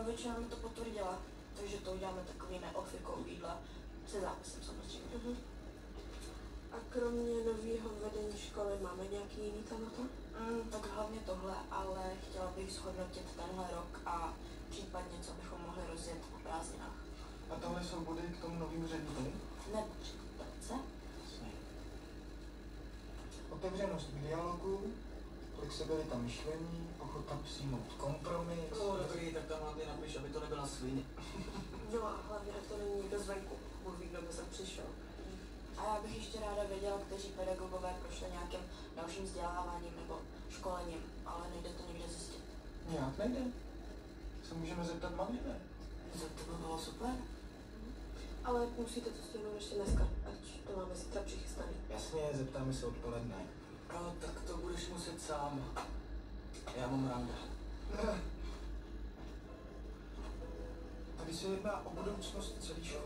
většina mi to potvrdila, takže to uděláme takový neofikou jídla se zápisem samozřejmě. A kromě nového vedení školy máme nějaký jiný témata? Tak hlavně tohle, ale chtěla bych shodnotit tenhle rok a případně, co bychom mohli rozjet na prázdninách. A tohle jsou body k tomu novému řediteli? Nepatří to práce? Otevřenost k dialogu, flexibilita myšlení, ochota přijmout kompromis. No dobrý, tak tam hlavně napiš, aby to nebyla svině. No a hlavně, ať to není nikdo zvenku. Bůh ví, kdo by sem přišel. A já bych ještě ráda věděla, kteří pedagogové prošli nějakým dalším vzděláváním nebo školením, ale nejde to někde zjistit. Nějak nejde. Se můžeme zeptat mami, ne? To by bylo super. Ale musíte to stihnout ještě dneska, ať to máme zítra přichystaný. Jasně, zeptáme se odpoledne. No, tak to budeš muset sám. Já mám ranga. Tady se jedná o budoucnost celé školy.